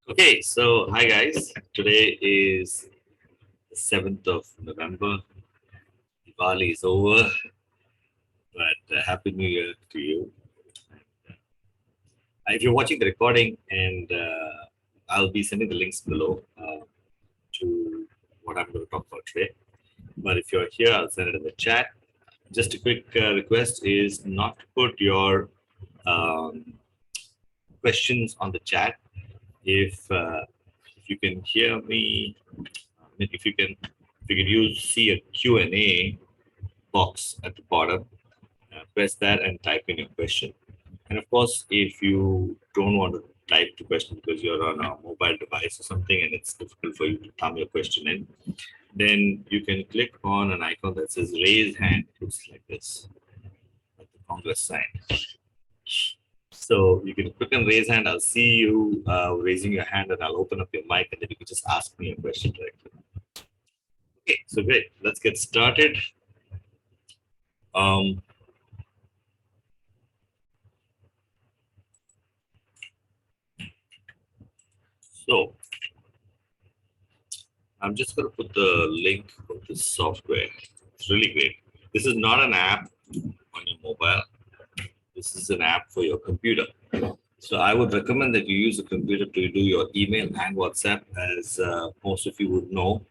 Okay, so hi guys. Today is the 7th of November. Diwali is over, but Happy New Year to you. If you're watching the recording, and I'll be sending the links below to what I'm going to talk about today. But if you're here, I'll send it in the chat. Just a quick request is not to put your um, questions on the chat. If you can hear me, if you can use see a Q&A box at the bottom, press that and type in your question. And of course, if you don't want to type the question because you're on a mobile device or something and it's difficult for you to thumb your question in, then you can click on an icon that says raise hand. It looks like this, like the Congress sign. So you can click on raise hand. I'll see you raising your hand and I'll open up your mic and then you can just ask me a question directly. Okay, so great. Let's get started. So I'm just going to put the link of this software. It's really great. This is not an app on your mobile. This is an app for your computer. So I would recommend that you use a computer to do your email and WhatsApp, as most of you would know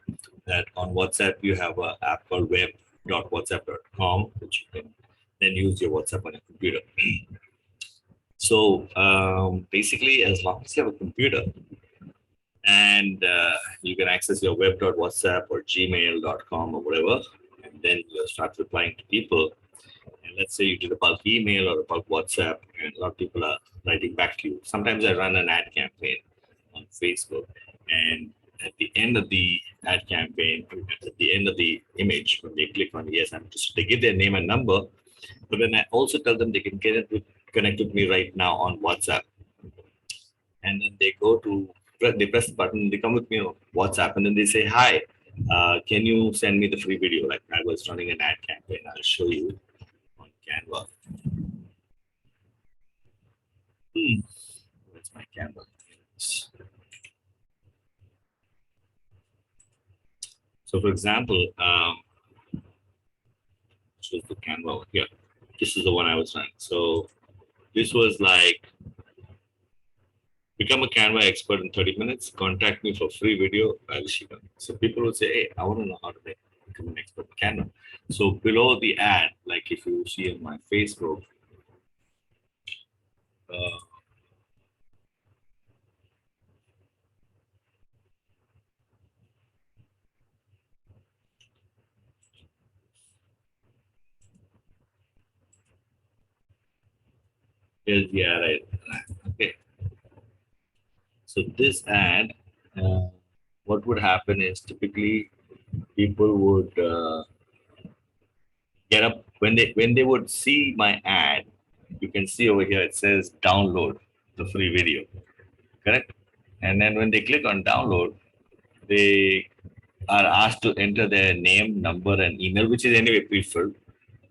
that on WhatsApp you have an app called web.whatsapp.com, which you can then use your WhatsApp on your computer. So basically, as long as you have a computer, and you can access your web.whatsapp or gmail.com or whatever, and then you start replying to people. And let's say you did a bulk email or a bulk WhatsApp, and a lot of people are writing back to you. Sometimes I run an ad campaign on Facebook, and at the end of the ad campaign, at the end of the image, when they click on yes, I'm interested, they give their name and number, but then I also tell them they can connect with me right now on WhatsApp. And then they press the button, they come with me on WhatsApp, and then they say, hi, can you send me the free video? Like I was running an ad campaign. I'll show you on Canva. Where's my Canva? So for example, choose the Canva over here. This is the one I was running. So this was like, become a Canva expert in 30 minutes. Contact me for free video. So people will say, hey, I want to know how to become an expert in Canva. So below the ad, like if you see on my Facebook, here's the ad. Okay. So this ad, what would happen is typically people would get up when they would see my ad. You can see over here it says download the free video, correct? And then when they click on download, they are asked to enter their name, number, and email, which is anyway pre-filled.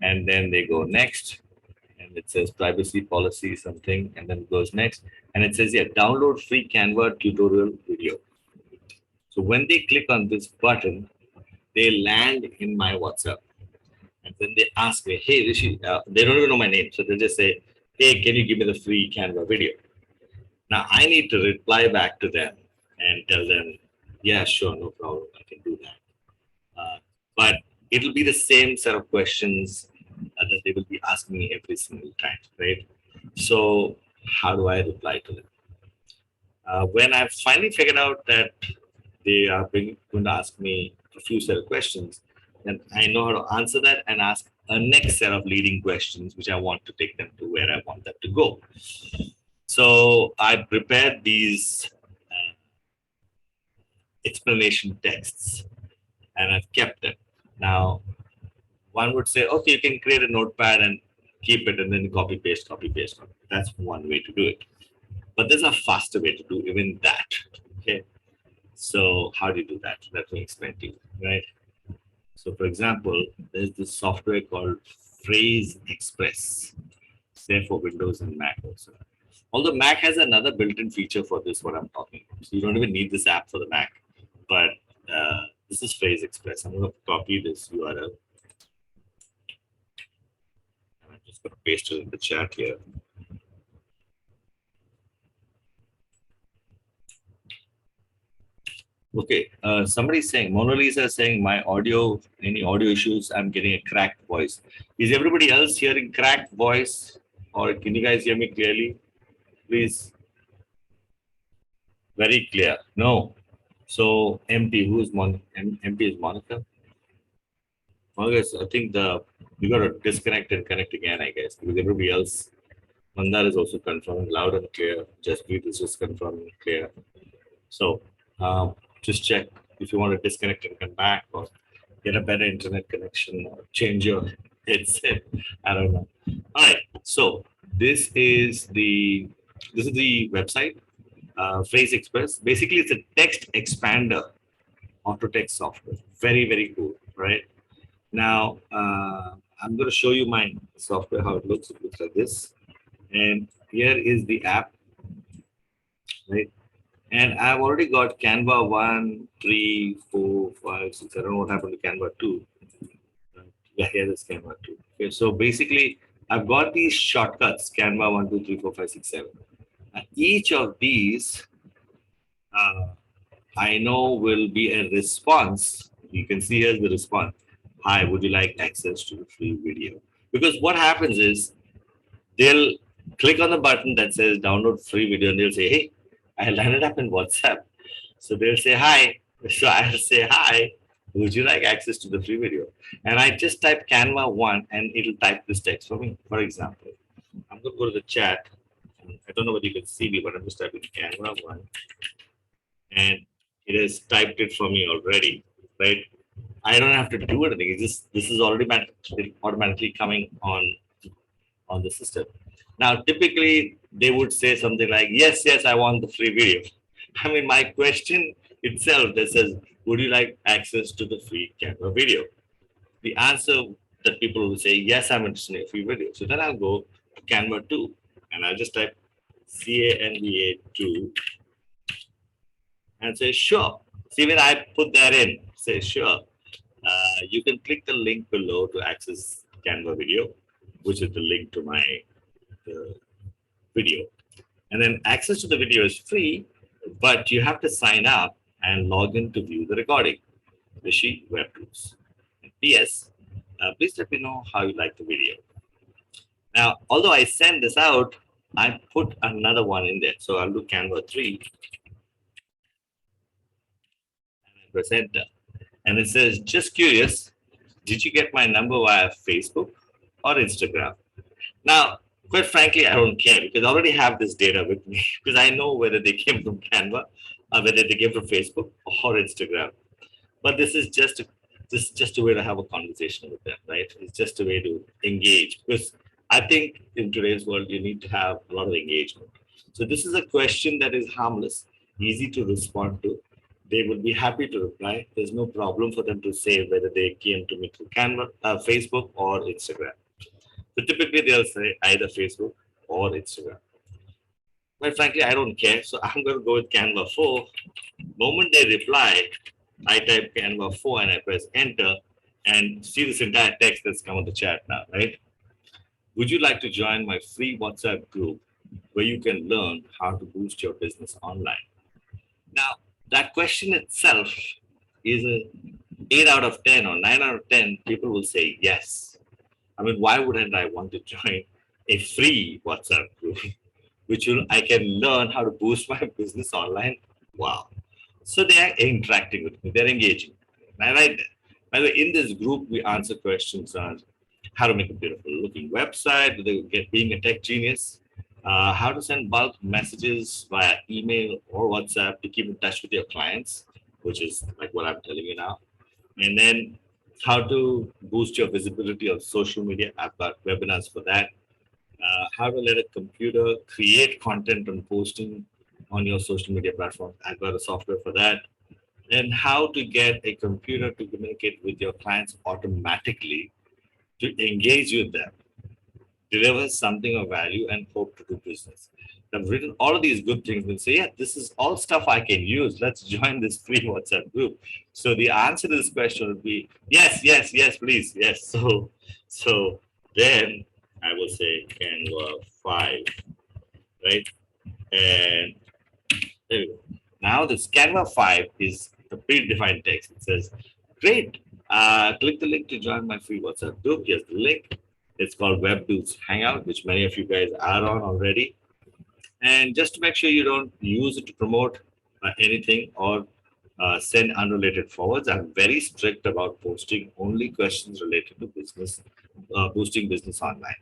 And then they go next, and it says privacy policy something, and then it goes next, and it says, yeah, download free Canva tutorial video. So when they click on this button, they land in my WhatsApp, and then they ask me, hey, Rishi, they don't even know my name, so they just say, hey, can you give me the free Canva video? Now I need to reply back to them and tell them, yeah, sure, no problem, I can do that. But it'll be the same set of questions that they will be asking me every single time, right? So how do I reply to them? When I finally figured out that they are going to ask me a few set of questions, then I know how to answer that and ask a next set of leading questions, which I want to take them to where I want them to go. So I prepared these explanation texts and I've kept them. Now, one would say, okay, you can create a notepad and keep it and then copy, paste, copy, paste. That's one way to do it. But there's a faster way to do even that. Okay. So how do you do that? Let me explain to you, right? So for example, there's this software called Phrase Express. It's there for Windows and Mac also. Although Mac has another built-in feature for this, what I'm talking about. So you don't even need this app for the Mac. But this is Phrase Express. I'm going to copy this URL. And I'm just going to paste it in the chat here. Okay, somebody's saying, Mona Lisa is saying my audio, any audio issues, I'm getting a cracked voice. Is everybody else hearing cracked voice? Or can you guys hear me clearly? Please. Very clear. No. So empty, who's empty is Monica? Monica, I think we got to disconnect and connect again, I guess, because everybody else, Mandar is also confirming loud and clear. Jaspreet is just confirming clear. So just check if you want to disconnect and come back, or get a better internet connection, or change your headset. I don't know. All right. So this is the website, Phrase Express. Basically, it's a text expander auto text software. Very, very cool, right? Now, I'm going to show you my software, how it looks. It looks like this. And here is the app, right? And I've already got Canva 1, 3, 4, 5, 6. I don't know what happened to Canva 2. Yeah, here is Canva 2. Okay, so basically, I've got these shortcuts, Canva 1, 2, 3, 4, 5, 6, 7. And each of these, I know will be a response. You can see here's the response. Hi, would you like access to the free video? Because what happens is, they'll click on the button that says download free video, and they'll say, hey, I landed up in WhatsApp. So they'll say hi. So I'll say hi. Would you like access to the free video? And I just type Canva 1 and it'll type this text for me. For example, I'm going to go to the chat. I don't know whether you can see me, but I'm just typing Canva 1. And it has typed it for me already, right? I don't have to do anything. It's just, this is already automatically coming on the system. Now, typically, they would say something like, yes, yes, I want the free video. I mean, my question itself that says, would you like access to the free Canva video? The answer that people will say, yes, I'm interested in a free video. So then I'll go to Canva 2, and I'll just type CANVA 2 and say, sure. See, when I put that in, say, sure. You can click the link below to access Canva video, which is the link to my video. And then access to the video is free, but you have to sign up and log in to view the recording. Rishi WebDudes. P.S. Please let me know how you like the video. Now, although I send this out, I put another one in there. So I'll do Canva 3 and press enter. And it says, just curious, did you get my number via Facebook or Instagram? Now, quite frankly, I don't care because I already have this data with me because I know whether they came from Canva or whether they came from Facebook or Instagram. But this is just a way to have a conversation with them, right? It's just a way to engage because I think in today's world, you need to have a lot of engagement. So this is a question that is harmless, easy to respond to. They will be happy to reply. There's no problem for them to say whether they came to me through Canva, Facebook or Instagram. So typically they'll say either Facebook or Instagram. But frankly, I don't care. So I'm going to go with Canva 4. Moment they reply, I type Canva 4 and I press enter and see this entire text that's come on the chat now, right? Would you like to join my free WhatsApp group where you can learn how to boost your business online? Now, that question itself is a 8 out of 10 or 9 out of 10 people will say yes. I mean, why wouldn't I want to join a free WhatsApp group, which I can learn how to boost my business online? Wow. So they are interacting with me. They're engaging. And I like that. By the way, in this group, we answer questions on how to make a beautiful looking website, being a tech genius, how to send bulk messages via email or WhatsApp to keep in touch with your clients, which is like what I'm telling you now. And then how to boost your visibility on social media. I've got webinars for that. How to let a computer create content and posting on your social media platform. I've got a software for that. And how to get a computer to communicate with your clients automatically to engage with them, deliver something of value, and hope to do business. I've written all of these good things and say, yeah, this is all stuff I can use. Let's join this free WhatsApp group. So the answer to this question would be yes, yes, yes, please, yes. So then I will say Canva 5, right? And there we go. Now this Canva 5 is the predefined text. It says, great, click the link to join my free WhatsApp group. Here's the link. It's called WebDudes Hangout, which many of you guys are on already. And just to make sure you don't use it to promote anything or send unrelated forwards, I'm very strict about posting only questions related to business, boosting business online.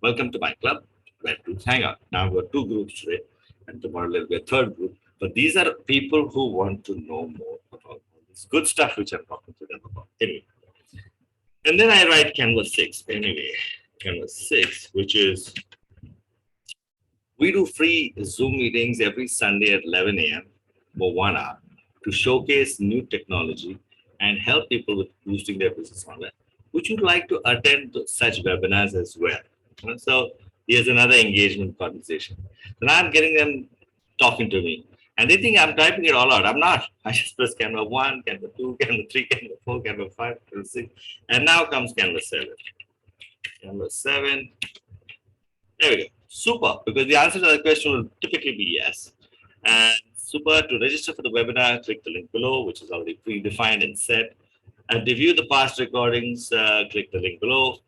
Welcome to my club, WebDudes Hangout. Now we've got two groups today, and tomorrow there'll be a third group. But these are people who want to know more about all this good stuff which I'm talking to them about. Anyway, and then I write Canvas 6. Anyway, Canvas 6, which is we do free Zoom meetings every Sunday at 11 a.m. for 1 hour to showcase new technology and help people with boosting their business online. Would you like to attend such webinars as well? So here's another engagement conversation. So now I'm getting them talking to me. And they think I'm typing it all out. I'm not. I just press Canva 1, Canva 2, Canva 3, Canva 4, Canva 5, Canva 6. And now comes Canva 7. Canva 7. There we go. Super, because the answer to that question will typically be yes. And super, to register for the webinar, click the link below, which is already predefined and set. And to view the past recordings, click the link below.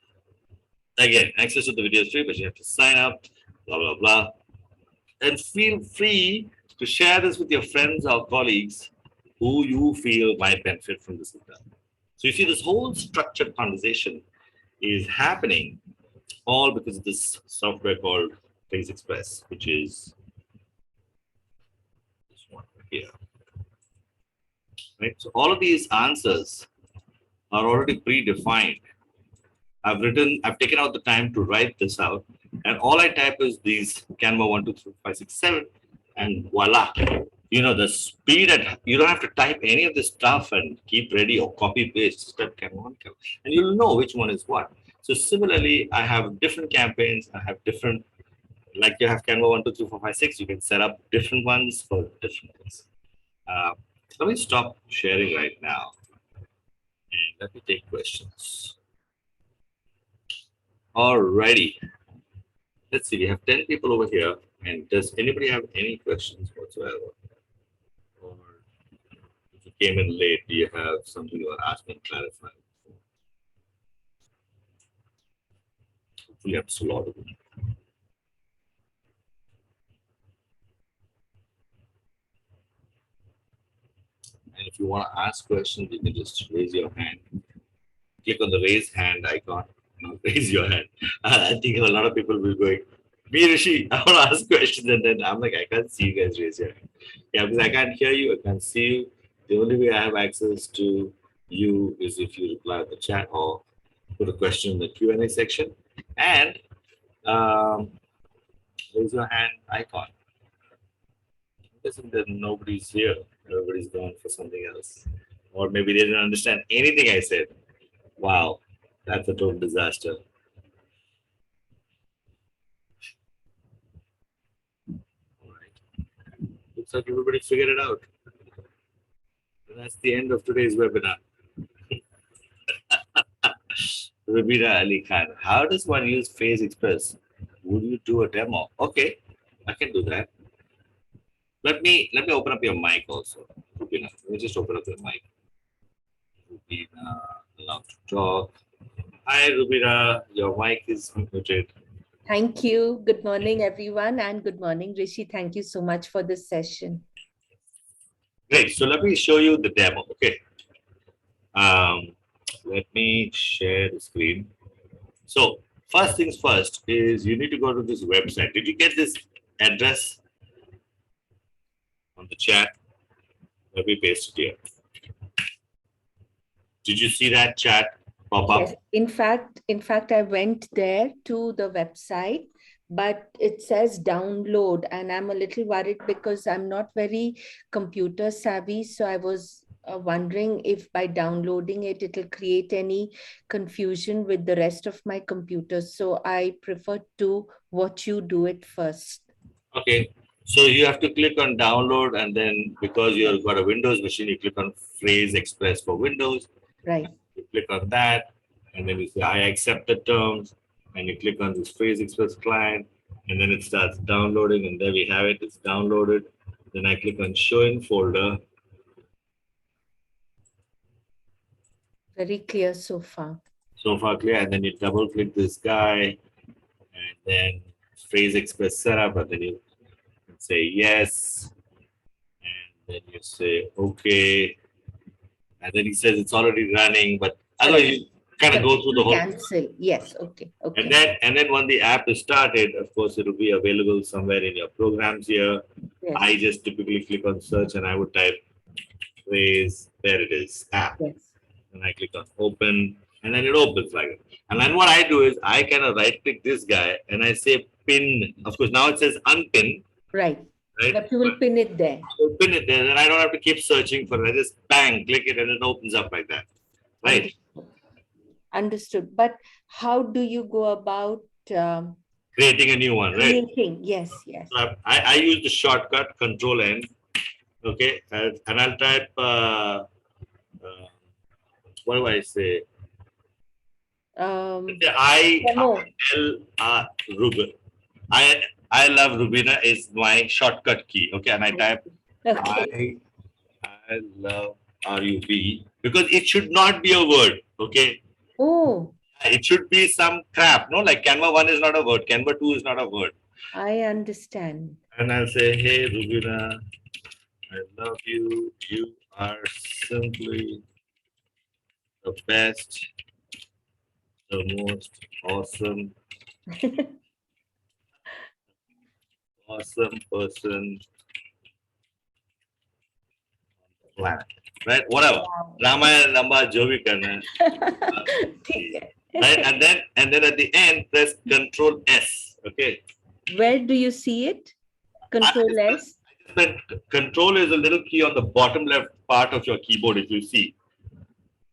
Again, access to the video is free, but you have to sign up, blah, blah, blah. And feel free to share this with your friends or colleagues who you feel might benefit from this webinar. So you see this whole structured conversation is happening all because of this software called Things Express, which is this one here. Right? So all of these answers are already predefined. I've taken out the time to write this out, and all I type is these Canva 1, 2, 3, 5, 6, 7, and voila. You know, the speed at you don't have to type any of this stuff and keep ready or copy paste. Just type Canva 1, Canva, and you'll know which one is what. So similarly, I have different campaigns. I have different, like you have Canva 1, 2, 3, 4, 5, 6. You can set up different ones for different things. Let me stop sharing right now, and let me take questions. Alrighty. Let's see. We have 10 people over here, and does anybody have any questions whatsoever? Or if you came in late, do you have something you are asking, clarifying? Hopefully, I'm still audible. And if you want to ask questions, you can just raise your hand. Click on the raise hand icon. Raise your hand. I think a lot of people will go, me, Rishi, I want to ask questions. And then I'm like, I can't see you guys raise your hand. Yeah, because I can't hear you. I can't see you. The only way I have access to you is if you reply in the chat or put a question in the Q&A section. And raise your hand icon. Isn't that nobody's here? Everybody's going for something else. Or maybe they didn't understand anything I said. Wow, that's a total disaster. All right. Looks like everybody figured it out. And that's the end of today's webinar. Rabina Ali Khan, how does one use Phase Express? Would you do a demo? Okay, I can do that. Let me open up your mic also, Rubina. Let me just open up your mic. Rubina, allowed to talk. Hi, Rubina. Your mic is muted. Thank you. Good morning, everyone, and good morning, Rishi. Thank you so much for this session. Great. So let me show you the demo. Okay. Let me share the screen. So first things first is you need to go to this website. Did you get this address on the chat? Let me paste it here. Did you see that chat pop up? Yes. In fact, I went there to the website, but it says download, and I'm a little worried because I'm not very computer savvy. So I was wondering if by downloading it, it'll create any confusion with the rest of my computers. So I prefer to watch you do it first. Okay. So you have to click on download, and then because you've got a Windows machine, you click on Phrase Express for Windows. Right. You click on that, and then you say, I accept the terms, and you click on this Phrase Express client, and then it starts downloading, and there we have it. It's downloaded. Then I click on Show in Folder. Very clear so far. So far clear, and then you double click this guy, and then Phrase Express setup, and then you say yes, and then you say okay, and then he says it's already running, but otherwise you kind of go through the whole. Cancel. Yes. Okay. Okay. And then when the app is started, of course, it will be available somewhere in your programs here. Yes. I just typically click on search and I would type Phrase. There it is, app. Yes. And I click on open, and then it opens like that. And then what I do is I kind of right click this guy and I say pin. Of course, now it says unpin. Right. Right? But you will pin it there. So pin it there, and I don't have to keep searching for it. I just bang, click it, and it opens up like that. Right. Understood. But how do you go about creating a new one, right? Creating, yes, yes. So I use the shortcut Control N, okay, and I'll type what do I say? Rubina. I love Rubina is my shortcut key, okay, and I type I love RUB because it should not be a word, okay. Oh. It should be some crap, no? Like Canva 1 is not a word, Canva 2 is not a word. I understand. And I'll say, hey, Rubina, I love you. You are simply the best, the most awesome, awesome person on the planet. Right? Whatever. Ramayana, Lamba, jo bhi karna hai. Right? And then at the end, press Control S. Okay. Where do you see it? Control S. Control is a little key on the bottom left part of your keyboard. If you see,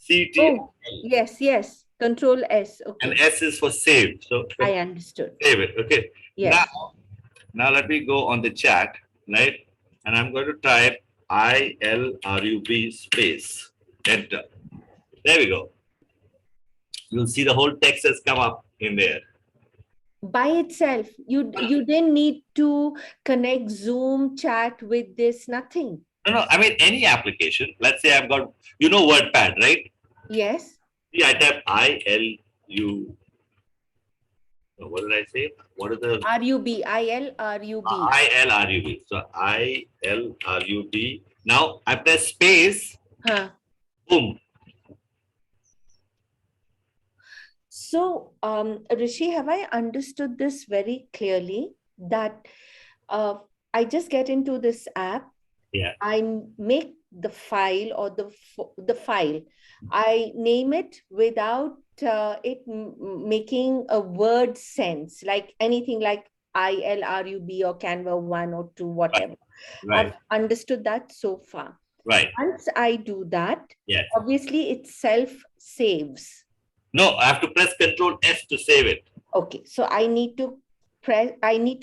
CT. Oh, yes, yes. Control S. Okay. And S is for save. So I understood. Save it. Okay. Yes. Now let me go on the chat, right? And I'm going to type ILRUB space. Enter. There we go. You'll see the whole text has come up in there. By itself, you didn't need to connect Zoom chat with this, nothing. No, I mean any application. Let's say I've got, you know, WordPad, right? Yes. See, I type ILU. What did I say? What is the RUB? ILRUB. ILRUB. So ILRUB. Now I press space. Boom. So, Rishi, have I understood this very clearly that I just get into this app, yeah, I make the file or the file, I name it without it making a word sense, like anything like ILRUB or Canva 1 or 2, whatever. Right. I've understood that so far. Right. Once I do that, yes, obviously it self-saves. No, I have to press Control S to save it. Okay, so I need to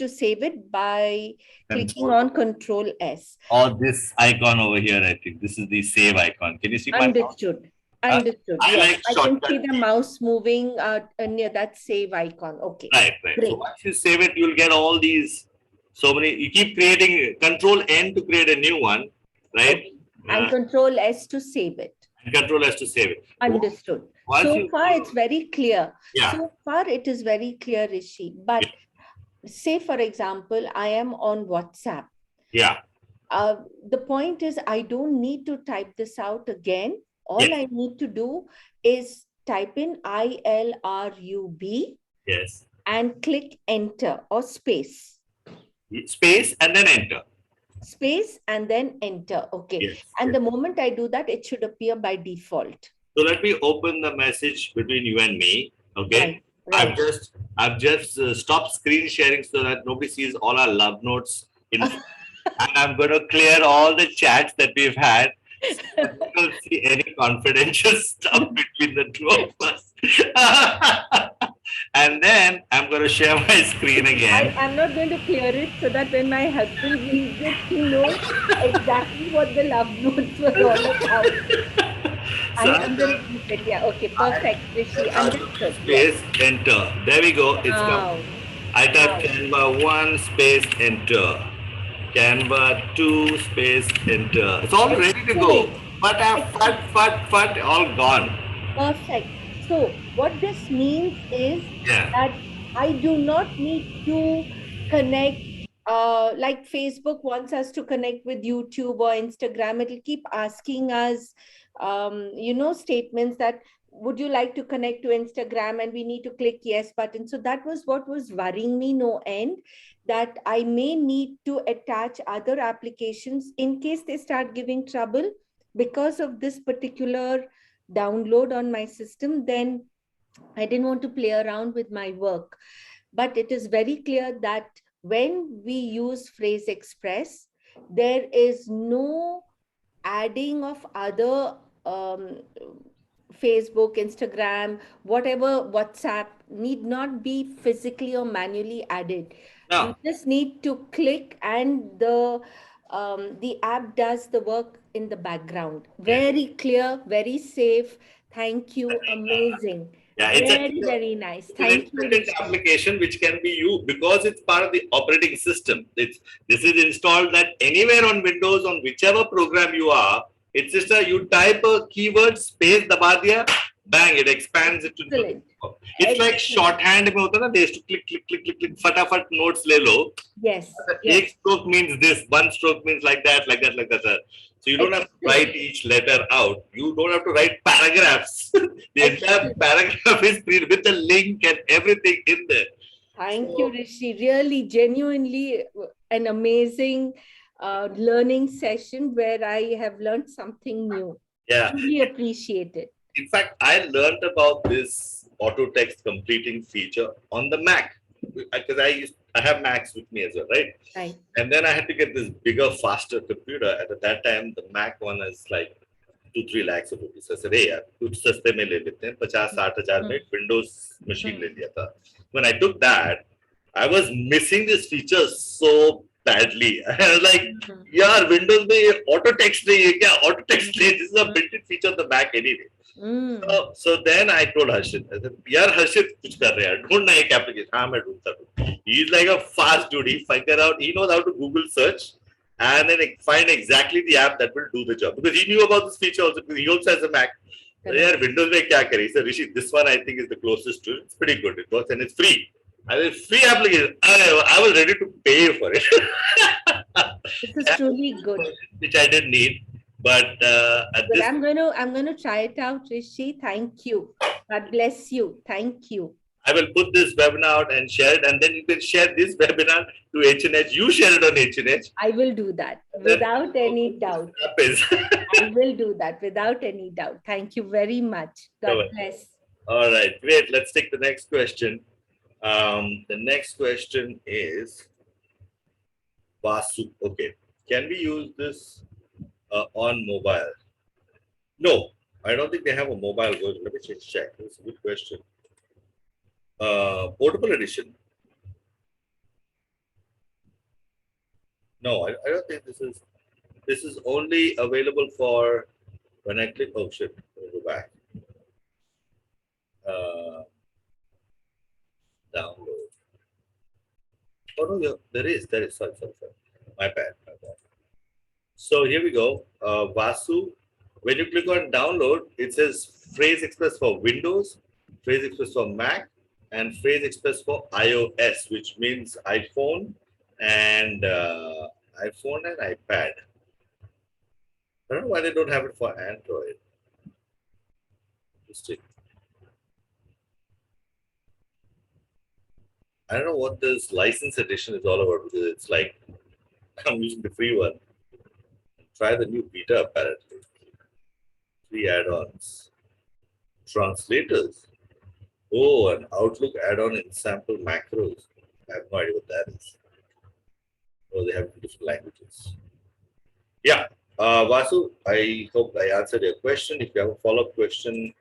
save it by clicking on Control S. Or this icon over here, I think. This is the save icon. Can you see my mouse? Understood. Yes. I can see the mouse moving near that save icon. Okay. Right. Great. So once you save it, you'll get all these, so many, you keep creating Control N to create a new one, right? Okay. And Control S to save it. And Control S to save it. Understood. So far, it's very clear. Yeah. So far, it is very clear, Rishi. But say, for example, I am on WhatsApp. Yeah. The point is, I don't need to type this out again. All I need to do is type in ILRUB. Yes. And click enter or space. Space and then enter. Space and then enter. Okay. Yes. And the moment I do that, it should appear by default. So let me open the message between you and me. Okay. Right. I've just stopped screen sharing so that nobody sees all our love notes. And I'm going to clear all the chats that we've had. So you don't see any confidential stuff between the two of us. And then I'm going to share my screen again. I'm not going to clear it so that when my husband reads it, he knows exactly what the love notes were all about. So I'm going to keep it. Yeah. Okay. Perfect, Rishi. Understood. Yes. space enter. There we go. It's come. Wow. I type Wow. Canva 1 space enter. Canva 2 space enter. It's all ready to go. Excellent. But fat, all gone. Perfect. So, what this means is Yeah. that I do not need to connect, like Facebook wants us to connect with YouTube or Instagram. It'll keep asking us, statements that would you like to connect to Instagram, and we need to click yes button. So, that was what was worrying me no end, that I may need to attach other applications in case they start giving trouble because of this particular download on my system. Then I didn't want to play around with my work. But it is very clear that when we use Phrase Express, there is no adding of other Facebook, Instagram, whatever, WhatsApp need not be physically or manually added. You Now, just need to click, and the app does the work in the background. yeah. Very clear, very safe. Thank you. Amazing. Yeah, Very, very nice. it's an Thank you, independent Rishi. application which can be used because it's part of the operating system. This is installed that anywhere on Windows on whichever program you are, it's just you type a keyword space daba diya, bang, it expands it into the. Excellent. It's like Excellent. shorthand में होता है ना, they used to click फटाफट notes ले लो. Yes. एक Yes. stroke means this, one stroke means like that, like that, like that. Sir. So you don't have to Excellent. write each letter out. You don't have to write paragraphs. The entire Excellent. paragraph is with the link and everything in there. Thank you, Rishi. Really, genuinely an amazing learning session where I have learned something new. Yeah. Truly appreciate it. In fact, I learned about this auto text completing feature on the Mac because I have Macs with me as well, right? Right. And then I had to get this bigger, faster computer. And at that time, the Mac one is like 2-3 lakhs of rupees. I said, hey, यार, कुछ सस्ते में ले लेते हैं 50-60 हजार में Windows machine ले लिया था. When I took that, I was missing this feature so badly. I was like, यार Windows में ये auto text नहीं है क्या? Auto text नहीं. This is a built-in feature of the Mac anyway. So then I told Harshit, I said, यार Harshit कुछ कर रहे हैं, ढूंढना एक application. हाँ मैं ढूंढता हूँ. He's like a fast dude. He figure out. He knows how to Google search and then find exactly the app that will do the job because he knew about this feature also because he also has a Mac. यार Windows में क्या करे? He said, Rishi, this one I think is the closest to it. It's pretty good. It works and it's free. I said, free application. I was ready to pay for it. This is truly good. Which I didn't need. But I'm going to try it out, Rishi. Thank you. God bless you. Thank you. I will put this webinar out and share it, and then you can share this webinar to H&H. You share it on H&H. I will do that without any doubt. I will do that without any doubt. Thank you very much. God bless. All right, great. Let's take the next question. The next question is Vasu. Okay, can we use this on mobile? No, I don't think they have a mobile version. Let me just check. It's a good question. Portable edition. No, I don't think this is only available for when I click. Oh shit! Let me go back. Download. Oh no, yeah, there is. Sorry. My bad. So here we go. Vasu. When you click on download, it says Phrase Express for Windows, Phrase Express for Mac, and Phrase Express for iOS, which means iPhone and iPad. I don't know why they don't have it for Android. Interesting. I don't know what this license edition is all about because it's like I'm using the free one. Try the new beta apparently. 3 add-ons. Translators. Oh, an Outlook add-on in sample macros. I have no idea what that is. Oh, they have different languages. Yeah. Vasu, I hope I answered your question. If you have a follow-up question,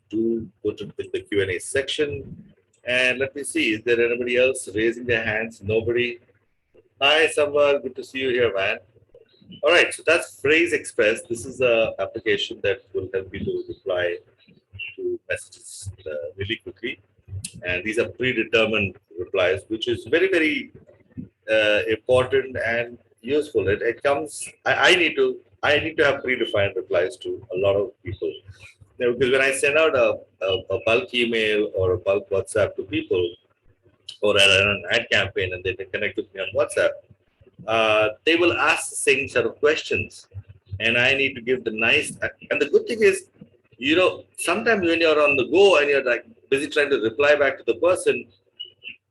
do put it in the Q&A section. And let me see, is there anybody else raising their hands? Nobody. Hi, Samvar. Good to see you here, man. All right, so that's Phrase Express. This is a application that will help you to reply to messages really quickly. And these are predetermined replies, which is very, very important and useful. It comes. I need to have predefined replies to a lot of people. Because when I send out a bulk email or a bulk WhatsApp to people, or an ad campaign, and they can connect with me on WhatsApp, they will ask the same set of questions, and I need to give the nice. And the good thing is, sometimes when you're on the go and you're like busy trying to reply back to the person,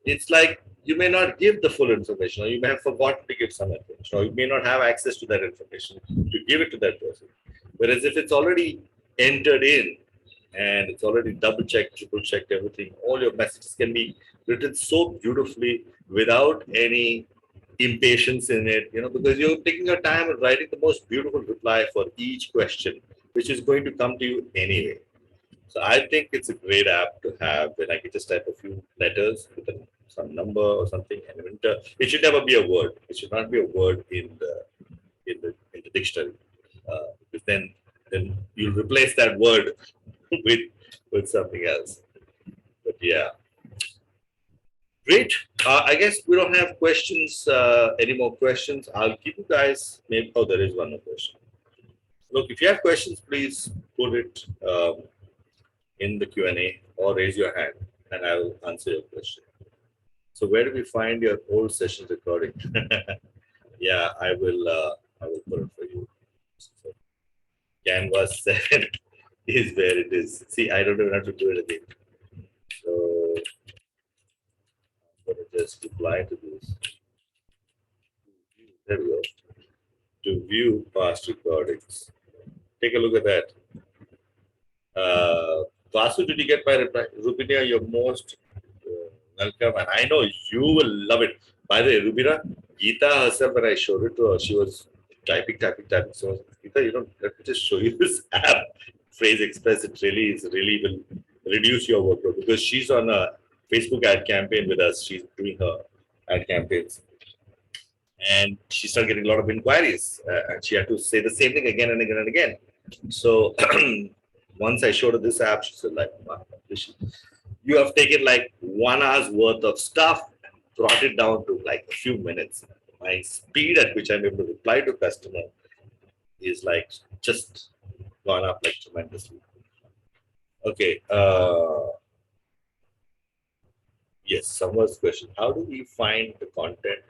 it's like you may not give the full information, or you may have forgotten to give some information, or you may not have access to that information to give it to that person. Whereas if it's already entered in and it's already double checked, triple checked everything, all your messages can be written so beautifully without any impatience in it, because you're taking your time and writing the most beautiful reply for each question, which is going to come to you anyway. So I think it's a great app to have when I can just type a few letters with some number or something and enter. It should never be a word. It should not be a word in the dictionary, because then you'll replace that word with something else. But yeah, great. I guess we don't have questions. Any more questions? I'll give you guys. Maybe. Oh, there is one more question. Look, if you have questions, please put it in the Q&A or raise your hand, and I will answer your question. So, where do we find your old session recording? Yeah, I will put it for you. So, Canvas 7 is where it is. See, I don't even have to do it again. So, I'm going to just reply to this. There we go. To view past recordings. Take a look at that. Vasu, did you get my reply? Rubina, you're most welcome, and I know you will love it. By the way, Rubina, Geeta herself, when I showed it to her, she was typing. So, Geeta, let me just show you this app, Phrase Express. It really will reduce your workload, because she's on a Facebook ad campaign with us. She's doing her ad campaigns, and she started getting a lot of inquiries, and she had to say the same thing again and again and again. So once I showed her this app, she said, like, wow, you have taken like 1 hour's worth of stuff and brought it down to like a few minutes. My speed at which I'm able to reply to customer is like just gone up like tremendously. Okay. Yes, someone's question. How do we find the content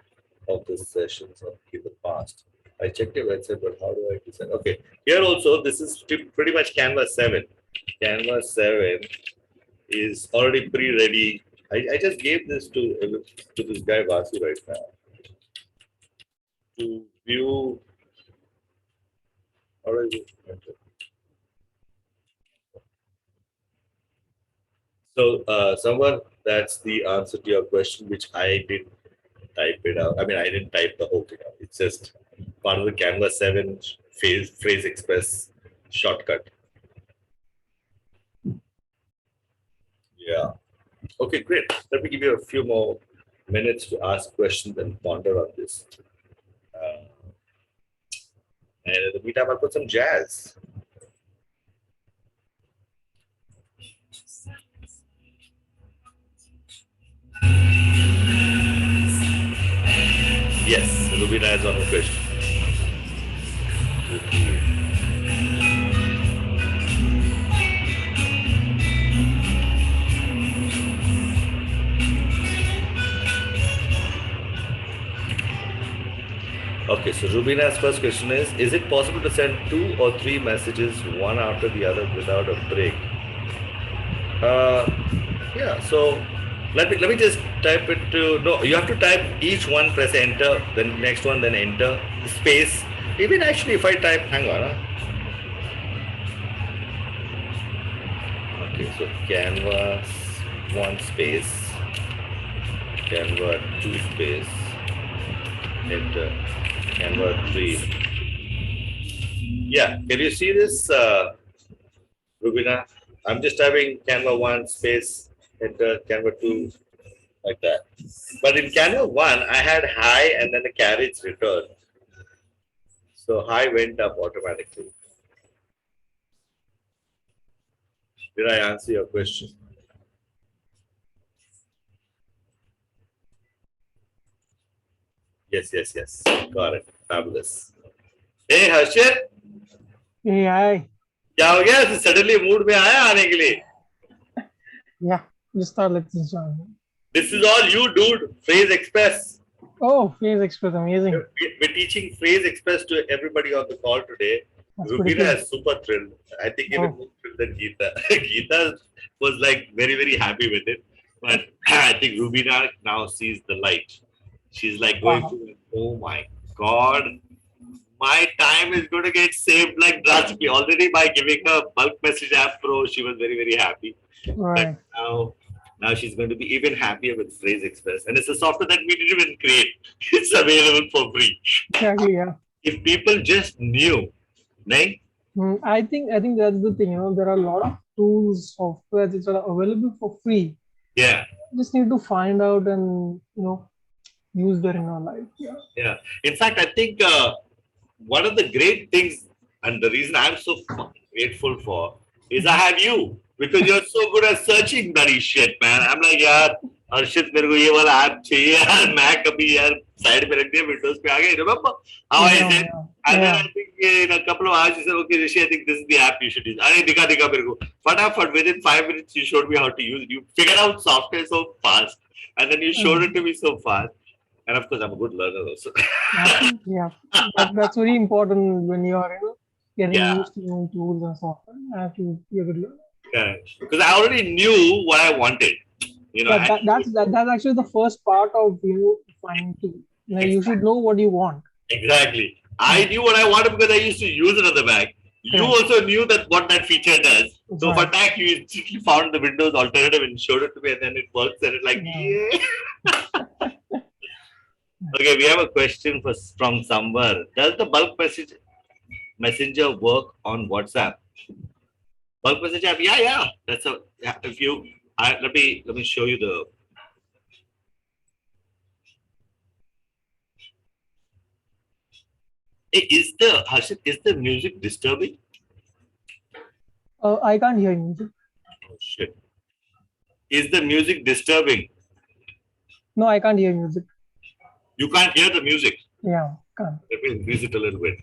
of the sessions in the past? I checked your website, but how do I decide? Okay, here also, this is pretty much Canvas 7. Canvas 7 is already pre-ready. I just gave this to this guy Vasu right now to view. How do I do? So, someone, that's the answer to your question, which I did type it out. I mean, I didn't type the whole thing out. It's just part of the Canvas 7 Phrase Express shortcut. Yeah. Okay, great. Let me give you a few more minutes to ask questions and ponder on this. And in the meantime, I'll put some jazz. Yes, Rubina has one more question. Okay, so Rubina's first question is it possible to send 2 or 3 messages one after the other without a break? Yeah, so let me just type it to, no, you have to type each one, press enter, then next one, then enter, space. Even actually, if I type, hang on. Okay, so Canvas 1 space, Canvas 2 space, enter, Canvas 3. Yeah, can you see this, Rubina? I'm just typing Canva 1 space, enter Canva 2 like that. But in Canva 1, I had hi and then the carriage return. So hi went up automatically. Did I answer your question? Yes, yes, yes. Got it. Fabulous. Hey, Harshit. Hey, hi. क्या हो गया? Suddenly mood में आया आने के लिए. Yeah, just thought let's join. This is all you, dude. Phrase Express. Oh, Phase Express, amazing. We're teaching Phrase Express to everybody on the call today. That's pretty Rubina cool. is super thrilled. I think even more thrilled than Geeta. Geeta was like very, very happy with it. But I think Rubina now sees the light. She's like going through, oh my God, my time is going to get saved like drastically. Already by giving her bulk message app pro, she was very, very happy. Right. But now she's going to be even happier with Phrase Express. And it's a software that we didn't even create. It's available for free. Exactly, yeah. If people just knew, right? I think that's the thing, there are a lot of tools, software which are available for free. Yeah. You just need to find out and use them in our life. Yeah. Yeah. In fact, I think one of the great things and the reason I'm so grateful for is I have you because you're so good at searching bloody shit, man. I'm like, यार अर्षित मेरे को ये वाला app चाहिए यार मैं कभी यार साइड में रख दिया विंडोज पे आ गए remember how I said and then I think in a couple of hours you said okay Rishi I think this is the app you should use अरे दिखा मेरे को फटाफट within 5 minutes you showed me how to use it you figured out software so fast and then you showed it to me so fast and of course I'm a good learner also. Yeah, that's very important when you are getting used to new tools and software. I have to be a good learner. Yeah, because I already knew what I wanted. That's actually the first part of finding tools. You should know what you want. Exactly. I knew what I wanted because I used to use it on the Mac. You also knew that what that feature does. So for that, you instantly found the Windows alternative and showed it to me, and then it works, and it's like, yeah. Okay, we have a question from somewhere. Does the bulk messenger work on WhatsApp? Bulk message app, yeah. That's a if you let me show you the. Hey, is the music disturbing? I can't hear music. Oh shit! Is the music disturbing? No, I can't hear music. You can't hear the music. Yeah, can't. Let me increase it a little bit.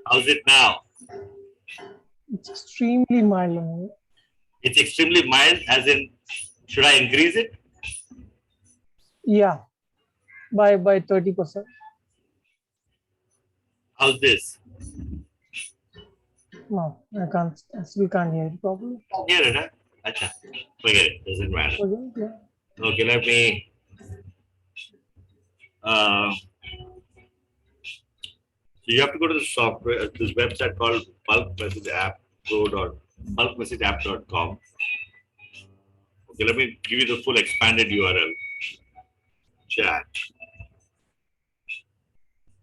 How's it now? It's extremely mild. It's extremely mild, as in, should I increase it? Yeah, by 30%. How's this? No, I still can't hear it properly. Hear it, huh? Achha. Forget it, doesn't matter. Okay, let me. So you have to go to the software, this website called bulkmessageapp.com. Okay, let me give you the full expanded URL. Chat.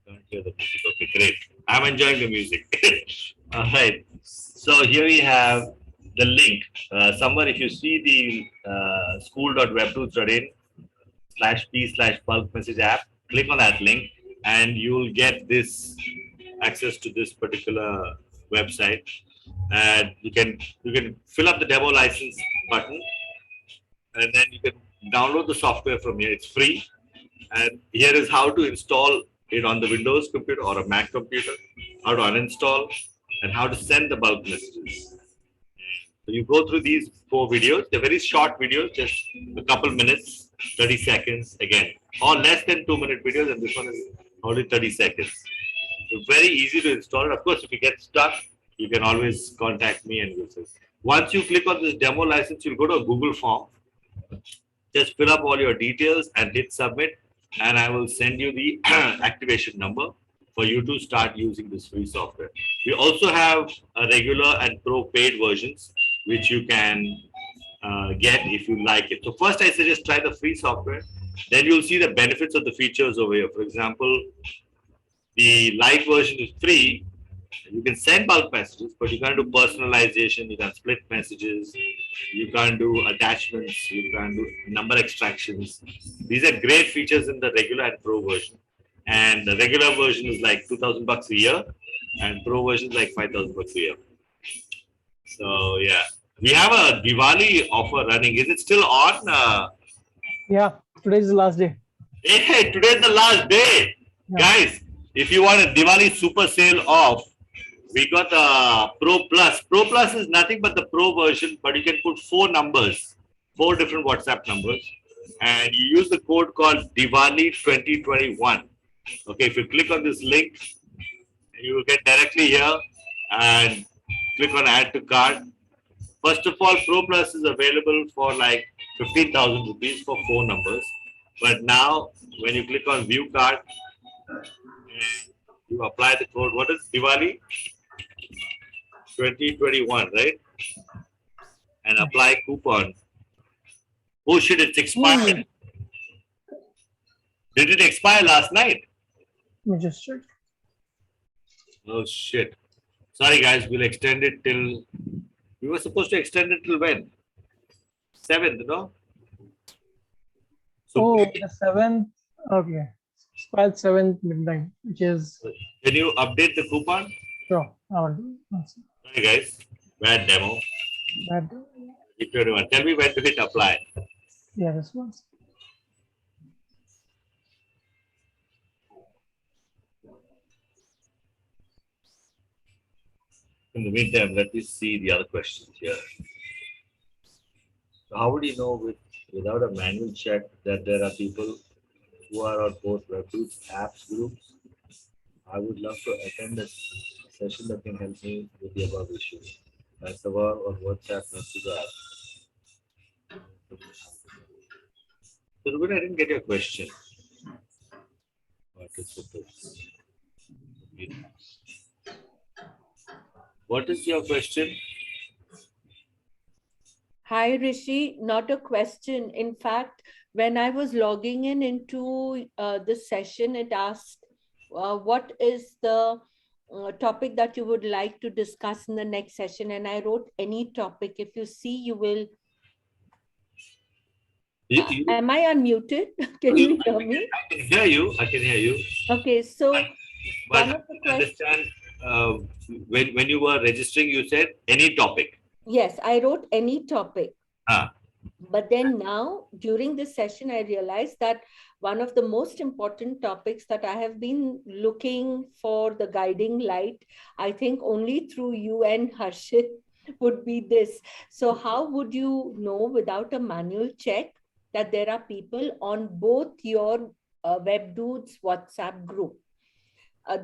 Don't hear the music. Okay, great. I'm enjoying the music. All right. So here we have the link. Somewhere, if you see the school.webdudes.in/p/bulk message app, click on that link, and you'll get this access to this particular website. And you can fill up the demo license button, and then you can download the software from here. It's free. And here is how to install it on the Windows computer or a Mac computer, how to uninstall, and how to send the bulk messages. So you go through these 4 videos. They're very short videos, just a couple minutes, 30 seconds again, or less than 2-minute videos, and this one is only 30 seconds. So very easy to install. Of course, if you get stuck, you can always contact me and we'll say. Once you click on this demo license, you'll go to a Google form. Just fill up all your details and hit submit, and I will send you the activation number for you to start using this free software. We also have a regular and pro paid versions, which you can get if you like it. So first, I suggest try the free software. Then you'll see the benefits of the features over here. For example, the light version is free, You can send bulk messages, but you can't do personalization. You can't split messages. You can't do attachments. You can't do number extractions. These are great features in the regular and pro version. And the regular version is like $2,000 a year, and pro version is like $5,000 a year. So yeah, we have a Diwali offer running. Is it still on? Yeah, today is the last day. Hey, today's the last day, Yeah. guys. If you want a Diwali super sale off, we got the Pro Plus. Pro Plus is nothing but the Pro version, but you can put 4 numbers, 4 different WhatsApp numbers, and you use the code called Diwali 2021. Okay, if you click on this link, you will get directly here and click on Add to Cart. First of all, Pro Plus is available for like 15,000 rupees for 4 numbers. But now, when you click on View Card, you apply the code. What is Diwali 2021, right? And apply coupon. Oh shit, it's expired. Did it expire last night? Let me just check. Oh shit. Sorry guys, we'll extend it till. We were supposed to extend it till when? 7th, no? So Oh, the 7th. Okay. Expired 7th midnight, which is. can you update the coupon? Sure. I will do it. Sorry guys, bad demo. That, If everyone, tell me when to hit apply. yeah, this one. In the meantime, let me see the other questions here. So how would you know without a manual check that there are people who are on both WebDudes apps groups? I would love to attend a session that can help me with the above issue. As the war on WhatsApp messages are. So Ruben, I didn't get your question. What is your question? Hi, Rishi. Not a question. In fact, when I was logging into the session, it asked, what is the topic that you would like to discuss in the next session? And I wrote any topic. If you see, you will. Am I unmuted? Can you hear me? I can hear you. I can hear you. Okay, so But one of the I understand when you were registering, you said any topic. Yes, I wrote any topic. Ah. But then now, during this session, I realized that one of the most important topics that I have been looking for the guiding light, I think only through you and Harshit, would be this. So how would you know without a manual check that there are people on both your WebDudes WhatsApp group?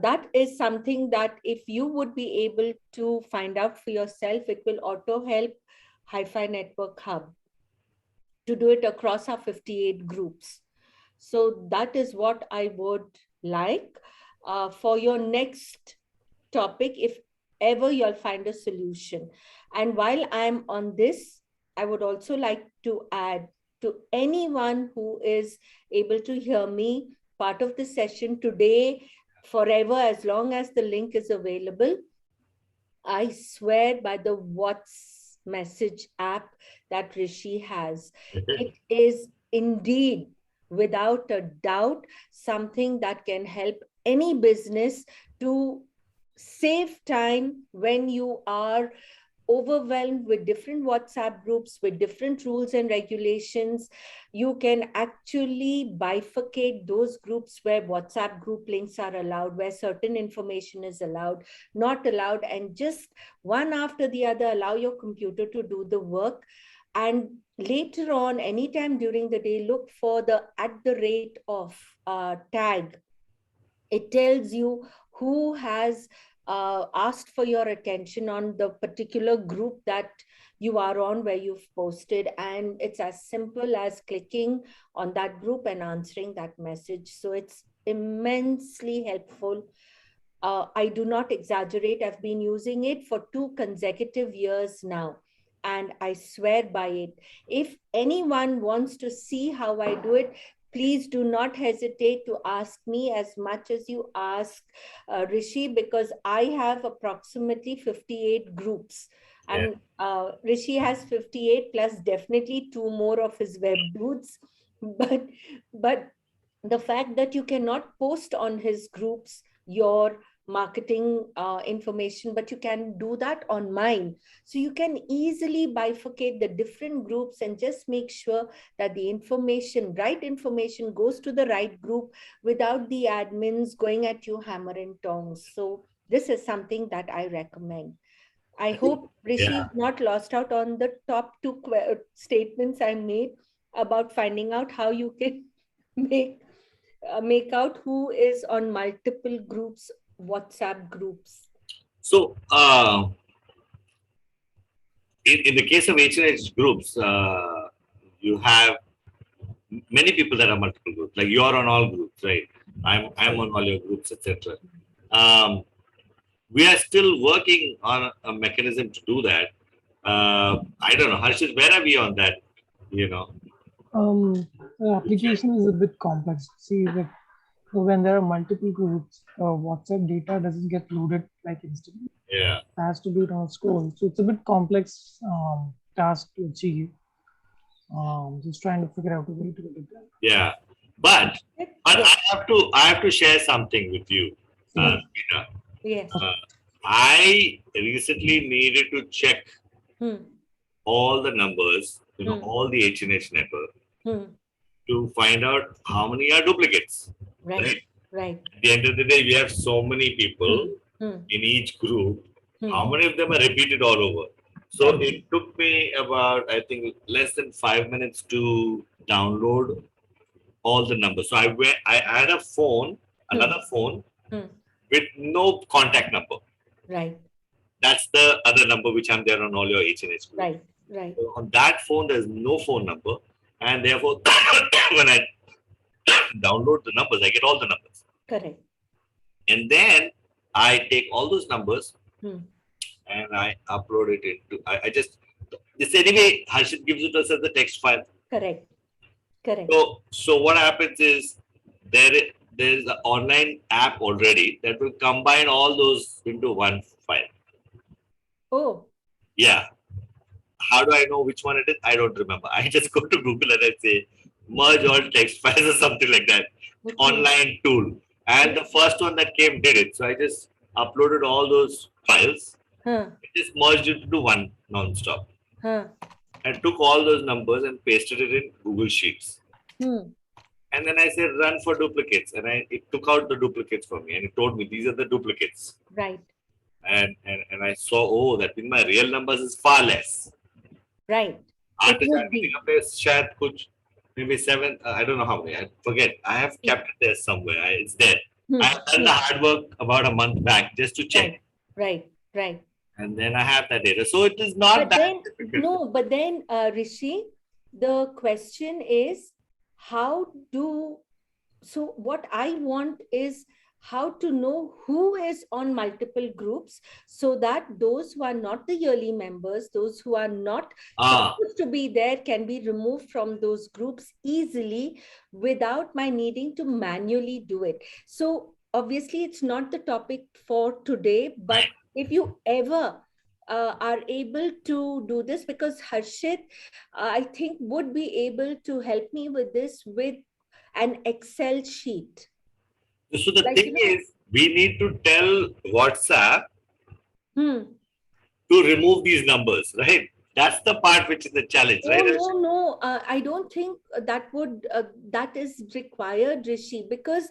That is something that if you would be able to find out for yourself, it will auto help Hi-Fi Network Hub to do it across our 58 groups. So that is what I would like for your next topic, if ever you'll find a solution. And while I'm on this, I would also like to add to anyone who is able to hear me part of the session today, forever, as long as the link is available, I swear by the WhatsApp message app that Rishi has. It is indeed, without a doubt, something that can help any business to save time when you are overwhelmed with different WhatsApp groups, with different rules and regulations. You can actually bifurcate those groups where WhatsApp group links are allowed, where certain information is allowed, not allowed, and just one after the other, allow your computer to do the work. And later on, anytime during the day, look for the @ tag. It tells you who has asked for your attention on the particular group that you are on where you've posted. And it's as simple as clicking on that group and answering that message. So it's immensely helpful. I do not exaggerate. I've been using it for 2 consecutive years now, and I swear by it. If anyone wants to see how I do it, please do not hesitate to ask me as much as you ask Rishi, because I have approximately 58 groups. Yeah. And Rishi has 58 plus definitely 2 more of his WebDudes. But the fact that you cannot post on his groups your marketing information, but you can do that on mine. So you can easily bifurcate the different groups and just make sure that the information, right information, goes to the right group without the admins going at you hammer and tongs. So this is something that I recommend. I hope Rishi Yeah. is not lost out on the top 2 statements I made about finding out how you can make out who is on multiple groups, WhatsApp groups. So, in the case of H&H groups, you have many people that are multiple groups. Like you're on all groups, right? I'm on all your groups, etc. We are still working on a mechanism to do that. I don't know, Harshit, where are we on that? You know, The application is a bit complex. See, like when there are multiple groups, WhatsApp data doesn't get loaded like instantly. yeah, It has to be on scroll. So it's a bit complex task to achieve. Just trying to figure out a way to get it done. yeah. But I have to share something with you, Yes. Peter. Yes. I recently needed to check all the numbers, all the H&H network to find out how many are duplicates. Right. Right. At the end of the day, we have so many people in each group. How many of them are repeated all over? So it took me about, I think, less than 5 minutes to download all the numbers. So I had a phone, another phone with no contact number. Right. That's the other number which I'm there on all your H&H groups. Right. Right. So on that phone, there's no phone number. And therefore, when I download the numbers, I get all the numbers. Correct. And then I take all those numbers and I upload it into, I just, this anyway, Harshit gives it us as a text file. Correct. Correct. So what happens is there's an online app already that will combine all those into one file. Oh. Yeah. How do I know which one it is? I don't remember. I just go to Google and I say merge all text files or something like that. Okay. Online tool. And the first one that came did it. So I just uploaded all those files. I just merged it into one non-stop. I took all those numbers and pasted it in Google Sheets. And then I said run for duplicates. And it took out the duplicates for me. And it told me these are the duplicates. Right. And I saw, oh, that in my real numbers is far less. Right. After that, maybe 7, I don't know how many, I forget. I have kept it there somewhere. It's there. I have done the hard work about a month back just to check. Right. And then I have that data. So it is not difficult. No, but then, Rishi, the question is, so what I want is how to know who is on multiple groups so that those who are not the yearly members, those who are not supposed to be there can be removed from those groups easily without my needing to manually do it. So obviously it's not the topic for today, but if you ever are able to do this, because Harshit, I think would be able to help me with this with an Excel sheet. So the thing is, we need to tell WhatsApp to remove these numbers, right? That's the part which is the challenge, right? No. I don't think that is required, Rishi, because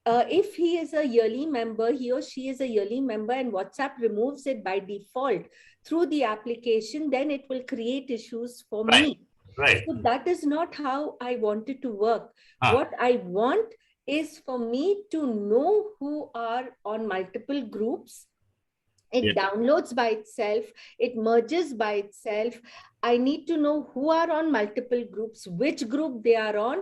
if he is a yearly member, he or she is a yearly member and WhatsApp removes it by default through the application, then it will create issues for me. Right. So that is not how I want it to work. What I want is for me to know who are on multiple groups. It downloads by itself. It merges by itself. I need to know who are on multiple groups, which group they are on,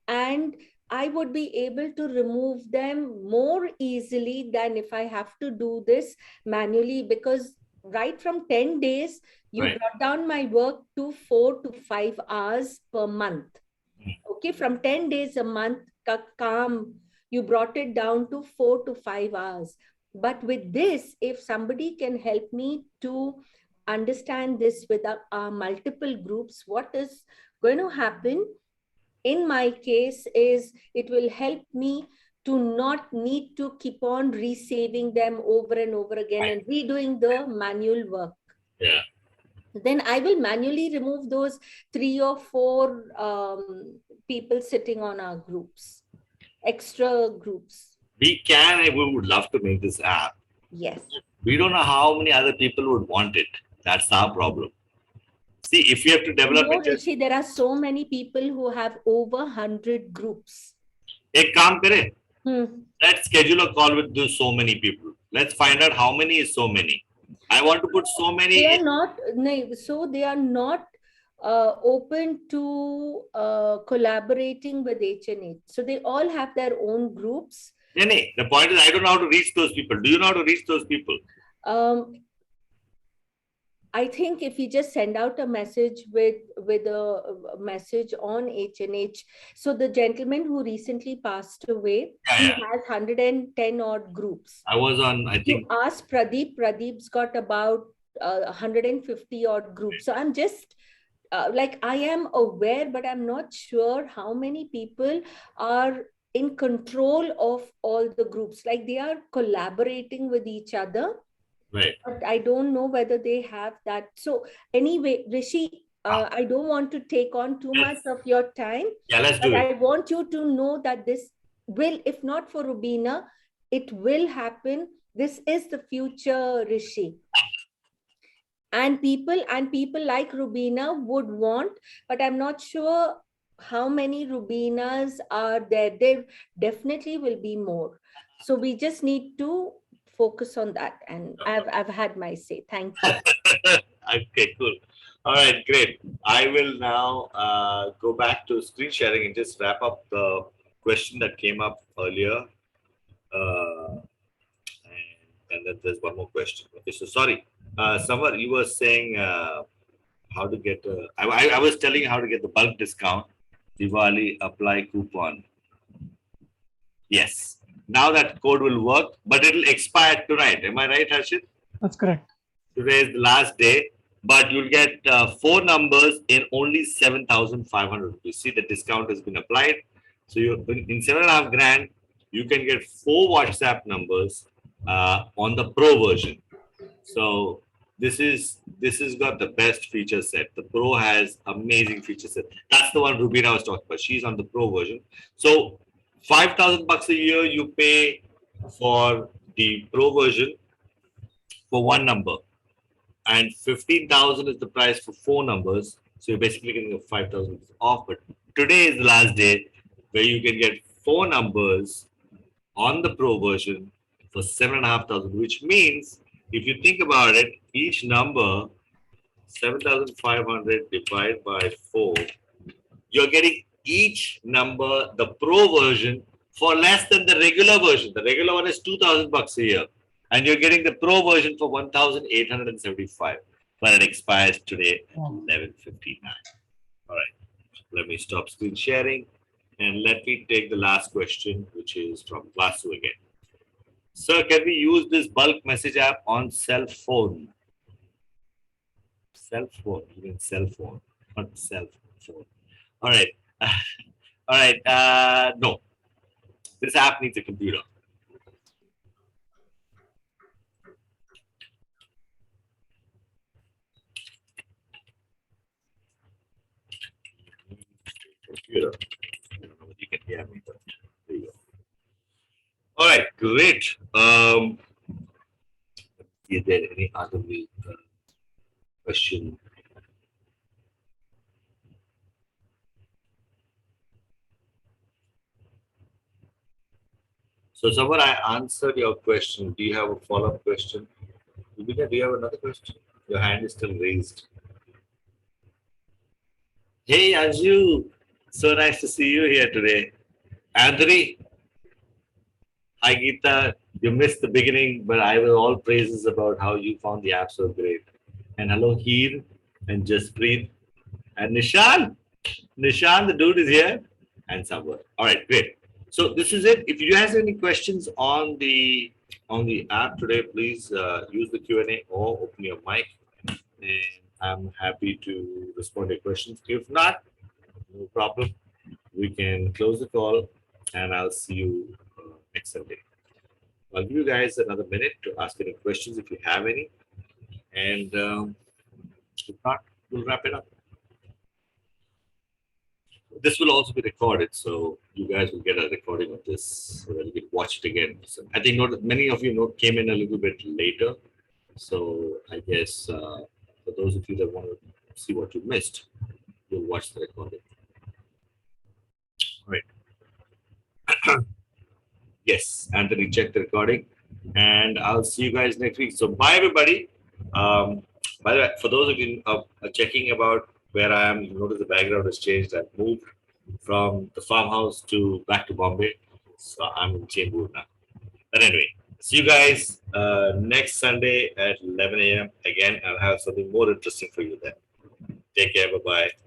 and I would be able to remove them more easily than if I have to do this manually, because right from 10 days, you brought down my work to 4 to 5 hours per month. Okay, from 10 days a month, calm, you brought it down to 4 to 5 hours. But with this, if somebody can help me to understand this with our multiple groups, what is going to happen in my case is it will help me to not need to keep on resaving them over and over again and redoing the manual work. Yeah. Then I will manually remove those 3 or 4 people sitting on our groups, extra groups. We would love to make this app. Yes. We don't know how many other people would want it. That's our problem. See, if you have to develop it. Rishi, there are so many people who have over 100 groups. Ek kaam kare. Let's schedule a call with those so many people. Let's find out how many is so many. I want to put so many. They are not, so they are not open to collaborating with H&H. So they all have their own groups. The point is, I don't know how to reach those people. Do you know how to reach those people? I think if you just send out a message with a message on H&H. So the gentleman who recently passed away, he has 110 odd groups. I was on, I think. You ask Pradeep. Pradeep's got about 150 odd groups. So I'm just like, I am aware, but I'm not sure how many people are in control of all the groups. Like they are collaborating with each other. Right. But I don't know whether they have that. So anyway, Rishi, I don't want to take on too much of your time. Yeah, let's do it. I want you to know that this will, if not for Rubina, it will happen. This is the future, Rishi. And people like Rubina would want, but I'm not sure how many Rubinas are there. There definitely will be more. So we just need to focus on that, and I've had my say. Thank you. Okay, cool. All right, great. I will now go back to screen sharing and just wrap up the question that came up earlier. And then there's one more question. Okay, so sorry, Samar, you were saying how to get. I was telling you how to get the bulk discount, Diwali apply coupon. Yes. Now that code will work, but it will expire tonight. Am I right, Harshit? That's correct. Today is the last day, but you'll get 4 numbers in only 7,500 rupees. See, the discount has been applied. So you in 7.5 grand, you can get 4 WhatsApp numbers on the Pro version. So this is got the best feature set. The Pro has amazing feature set. That's the one Rubina was talking about. She's on the Pro version. So 5,000 bucks a year you pay for the Pro version for 1 number, and 15,000 is the price for 4 numbers. So you're basically getting 5,000 off. But today is the last day where you can get 4 numbers on the Pro version for 7,500, which means if you think about it, each number 7,500 divided by 4, you're getting each number, the Pro version, for less than the regular version. The regular one is 2,000 bucks a year, and you're getting the Pro version for 1,875. But it expires today, 11:59. All right, let me stop screen sharing, and let me take the last question, which is from Vasu again. Sir, can we use this bulk message app on cell phone? Cell phone, you mean cell phone, not cell phone. All right. All right. No, this app needs a computer. Computer. I don't know if you can hear me, but there you go. All right, great. Is there any other question? So, Samar, I answered your question. Do you have a follow-up question? Do you have another question? Your hand is still raised. Hey, Anju. So nice to see you here today. Anthony. Hi, Geeta. You missed the beginning, but I will all praises about how you found the app so great. And hello, Heer and Jasprit and Nishan. Nishan, the dude is here, and Sabar. All right, great. So this is it. If you guys have any questions on the app today, please use the Q&A or open your mic, and I'm happy to respond to your questions. If not, no problem. We can close the call, and I'll see you next Sunday. I'll give you guys another minute to ask any questions if you have any, and if not, we'll wrap it up. This will also be recorded, so you guys will get a recording of this so that you can watch it again. So I think many of you came in a little bit later, so I guess for those of you that want to see what you missed, you'll watch the recording. All right. Yes, Anthony, check the recording, and I'll see you guys next week. So bye, everybody. By the way, for those of you checking about where I am, you notice the background has changed. I've moved from the farmhouse to back to Bombay, so I'm in Chembur now. But anyway, see you guys next Sunday at 11 a.m. Again, I'll have something more interesting for you then. Take care. Bye bye.